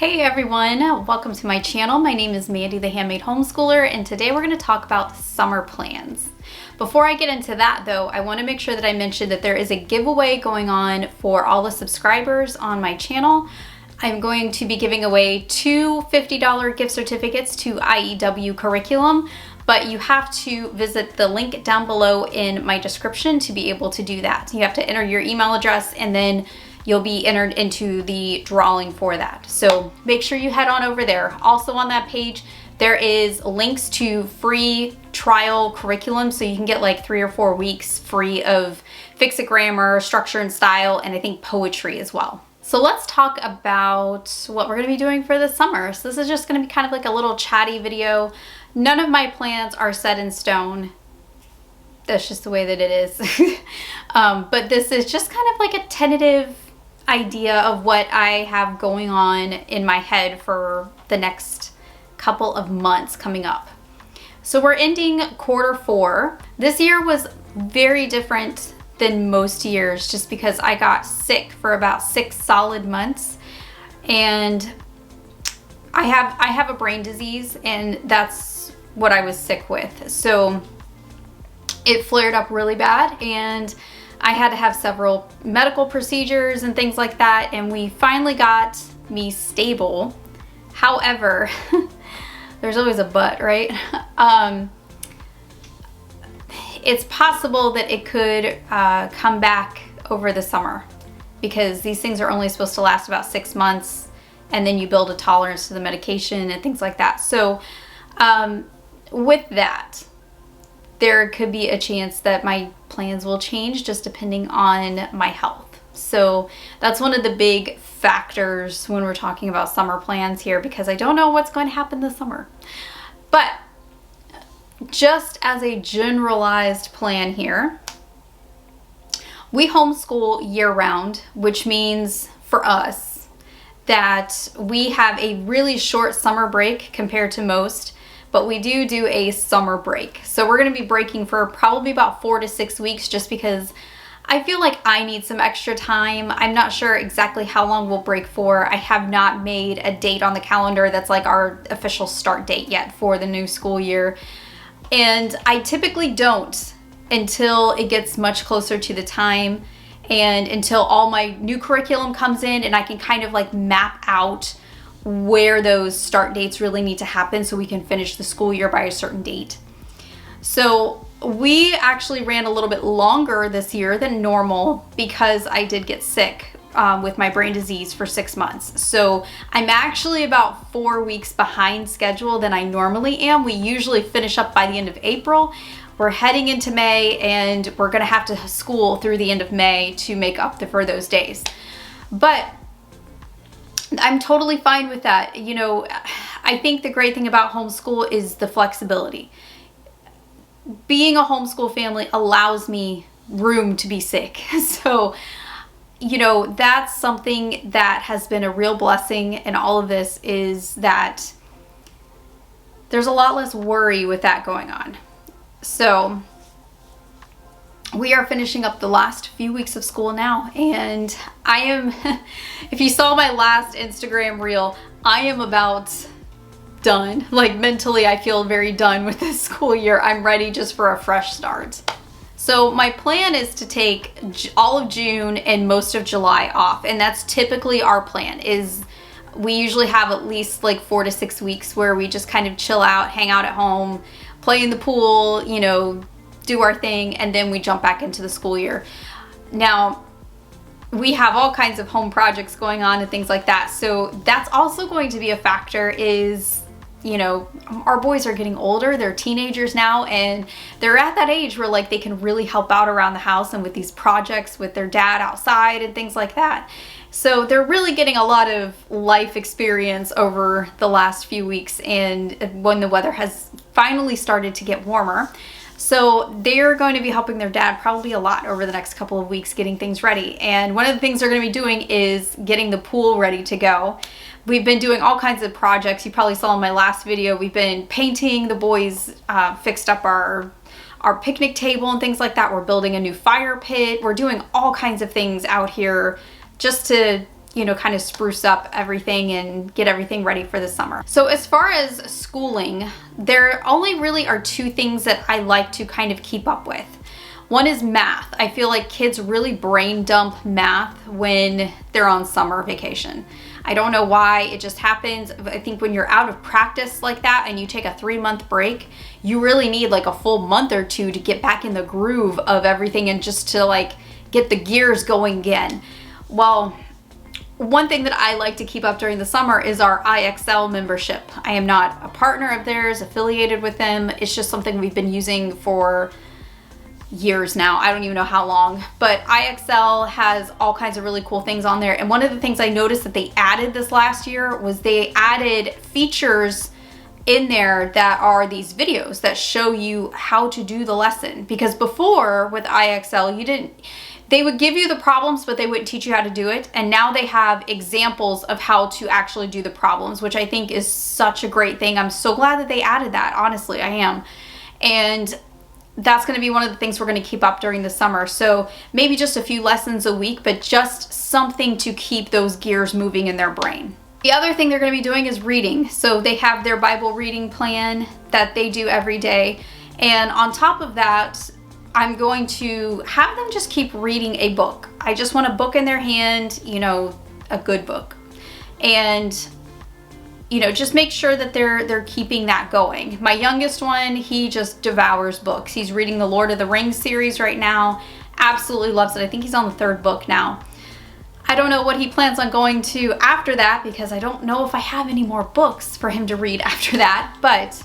Hey everyone, welcome to my channel. My name is Mandy, the Handmade Homeschooler, and today we're going to talk about summer plans. Before I get into that though, I want to make sure that I mention that there is a giveaway going on for all the subscribers on my channel. I'm going to be giving away two $50 gift certificates to IEW curriculum, but you have to visit the link down below in my description to be able to do that. You have to enter your email address and then you'll be entered into the drawing for that. So make sure you head on over there. Also on that page, there is links to free trial curriculum, so you can get like 3 or 4 weeks free of Fix-It Grammar, Structure and Style, and I think poetry as well. So let's talk about what we're gonna be doing for the summer. So this is just gonna be kind of like a little chatty video. None of my plans are set in stone. That's just the way that it is. But this is just kind of like a tentative idea of what I have going on in my head for the next couple of months coming up. So we're ending Q4. This year was very different than most years just because I got sick for about 6 solid months, and I have a brain disease, and that's what I was sick with. So it flared up really bad and I had to have several medical procedures and things like that, and we finally got me stable. However, there's always a but, right? It's possible that it could come back over the summer because these things are only supposed to last about 6 months, and then you build a tolerance to the medication and things like that. So with that, there could be a chance that my plans will change just depending on my health. So that's one of the big factors when we're talking about summer plans here, because I don't know what's going to happen this summer. But just as a generalized plan here, we homeschool year-round, which means for us that we have a really short summer break compared to most, but we do a summer break. So we're gonna be breaking for probably about 4 to 6 weeks just because I feel like I need some extra time. I'm not sure exactly how long we'll break for. I have not made a date on the calendar that's like our official start date yet for the new school year. And I typically don't until it gets much closer to the time and until all my new curriculum comes in and I can kind of like map out where those start dates really need to happen so we can finish the school year by a certain date. So we actually ran a little bit longer this year than normal because I did get sick with my brain disease for 6 months. So I'm actually about 4 weeks behind schedule than I normally am. We usually finish up by the end of April. We're heading into May and we're gonna have to school through the end of May to make up for those days. But I'm totally fine with that. You know, I think the great thing about homeschool is the flexibility. Being a homeschool family allows me room to be sick. So, you know, that's something that has been a real blessing in all of this, is that there's a lot less worry with that going on. So we are finishing up the last few weeks of school now, and I am, if you saw my last Instagram reel, I am about done. Like mentally, I feel very done with this school year. I'm ready just for a fresh start. So my plan is to take all of June and most of July off, and that's typically our plan. Is we usually have at least like 4 to 6 weeks where we just kind of chill out, hang out at home, play in the pool, you know, do our thing, and then we jump back into the school year. Now, we have all kinds of home projects going on and things like that, so that's also going to be a factor. Is, you know, our boys are getting older, they're teenagers now, and they're at that age where like they can really help out around the house and with these projects with their dad outside and things like that. So they're really getting a lot of life experience over the last few weeks, and when the weather has finally started to get warmer. So they're going to be helping their dad probably a lot over the next couple of weeks getting things ready. And one of the things they're going to be doing is getting the pool ready to go. We've been doing all kinds of projects. You probably saw in my last video, we've been painting. The boys fixed up our picnic table and things like that. We're building a new fire pit. We're doing all kinds of things out here just to you know, kind of spruce up everything and get everything ready for the summer. So as far as schooling, there only really are two things that I like to kind of keep up with. One is math. I feel like kids really brain dump math when they're on summer vacation. I don't know why, it just happens. I think when you're out of practice like that and you take a 3-month break, you really need like a full month or two to get back in the groove of everything and just to like get the gears going again. Well, one thing that I like to keep up during the summer is our IXL membership. I am not a partner of theirs, affiliated with them. It's just something we've been using for years now. I don't even know how long, but IXL has all kinds of really cool things on there. And one of the things I noticed that they added this last year was they added features in there that are these videos that show you how to do the lesson. Because before with IXL, they would give you the problems, but they wouldn't teach you how to do it. And now they have examples of how to actually do the problems, which I think is such a great thing. I'm so glad that they added that. Honestly, I am. And that's going to be one of the things we're going to keep up during the summer. So maybe just a few lessons a week, but just something to keep those gears moving in their brain. The other thing they're going to be doing is reading. So they have their Bible reading plan that they do every day. And on top of that, I'm going to have them just keep reading a book. I just want a book in their hand, you know, a good book. And you know, just make sure that they're keeping that going. My youngest one, he just devours books. He's reading the Lord of the Rings series right now. Absolutely loves it. I think he's on the 3rd book now. I don't know what he plans on going to after that because I don't know if I have any more books for him to read after that. But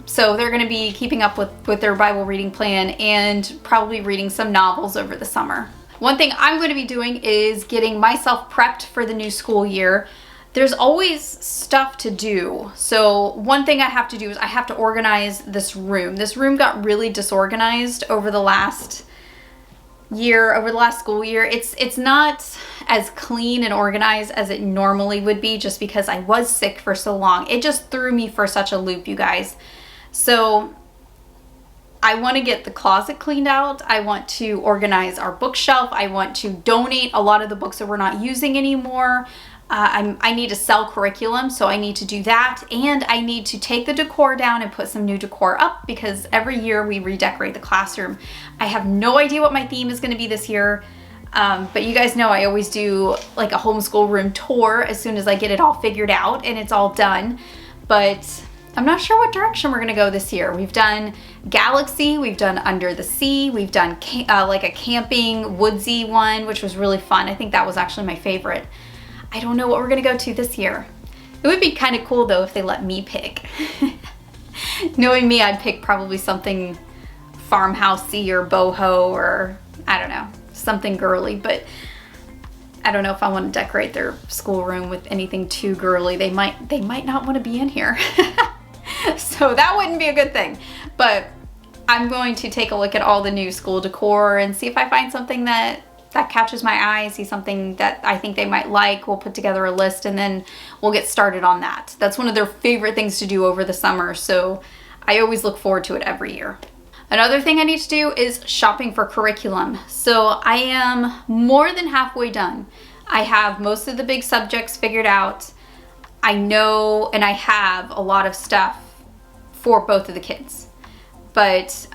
so they're going to be keeping up with their Bible reading plan and probably reading some novels over the summer. One thing I'm going to be doing is getting myself prepped for the new school year. There's always stuff to do. So one thing I have to do is I have to organize this room. This room got really disorganized over the last year, over the last school year. It's not as clean and organized as it normally would be just because I was sick for so long. It just threw me for such a loop, you guys. So I want to get the closet cleaned out. I want to organize our bookshelf. I want to donate a lot of the books that we're not using anymore. I need to sell curriculum, so I need to do that, and I need to take the decor down and put some new decor up because every year we redecorate the classroom. I have no idea what my theme is going to be this year, but you guys know I always do like a homeschool room tour as soon as I get it all figured out and it's all done, but I'm not sure what direction we're going to go this year. We've done Galaxy, we've done Under the Sea, we've done like a camping woodsy one, which was really fun. I think that was actually my favorite. I don't know what we're gonna go to this year. It would be kind of cool though if they let me pick. Knowing me, I'd pick probably something farmhousey or boho or I don't know, something girly, but I don't know if I want to decorate their schoolroom with anything too girly. They might not want to be in here. So that wouldn't be a good thing. But I'm going to take a look at all the new school decor and see if I find something that catches my eye, see something that I think they might like. We'll put together a list and then we'll get started on that. That's one of their favorite things to do over the summer, so I always look forward to it every year. Another thing I need to do is shopping for curriculum. So I am more than halfway done. I have most of the big subjects figured out. I know and I have a lot of stuff for both of the kids, but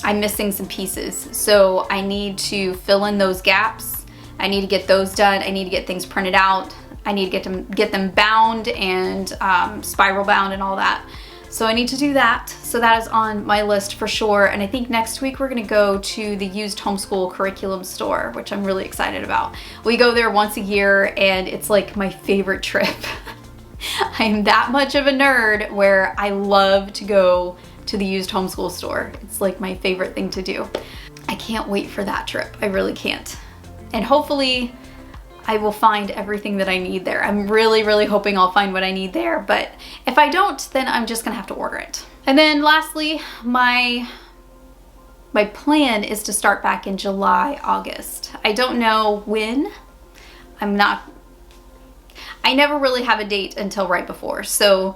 I'm missing some pieces, so I need to fill in those gaps. I need to get those done. I need to get things printed out. I need to get them bound and spiral bound and all that. So I need to do that. So that is on my list for sure. And I think next week we're gonna go to the used homeschool curriculum store, which I'm really excited about. We go there once a year and it's like my favorite trip. I am that much of a nerd where I love to go to the used homeschool store. It's like my favorite thing to do. I can't wait for that trip. I really can't. And hopefully I will find everything that I need there. I'm really, really hoping I'll find what I need there, but if I don't, then I'm just gonna have to order it. And then lastly, my plan is to start back in July, August. I don't know when. I never really have a date until right before. So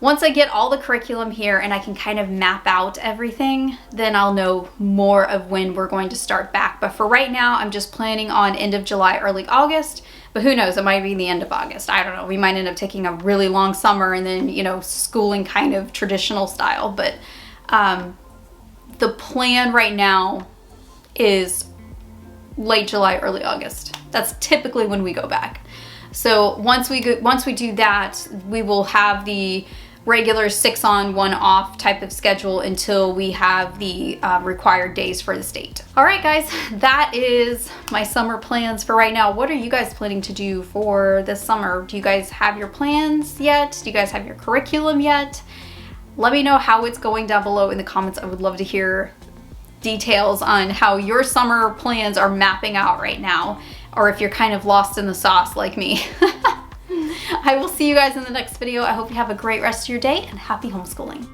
once I get all the curriculum here and I can kind of map out everything, then I'll know more of when we're going to start back. But for right now, I'm just planning on end of July, early August. But who knows, it might be the end of August. I don't know. We might end up taking a really long summer and then, you know, schooling kind of traditional style. But the plan right now is late July, early August. That's typically when we go back. So once we do that, we will have the regular 6 on, 1 off type of schedule until we have the required days for the state. All right, guys, that is my summer plans for right now. What are you guys planning to do for this summer? Do you guys have your plans yet? Do you guys have your curriculum yet? Let me know how it's going down below in the comments. I would love to hear details on how your summer plans are mapping out right now, or if you're kind of lost in the sauce like me. I will see you guys in the next video. I hope you have a great rest of your day and happy homeschooling.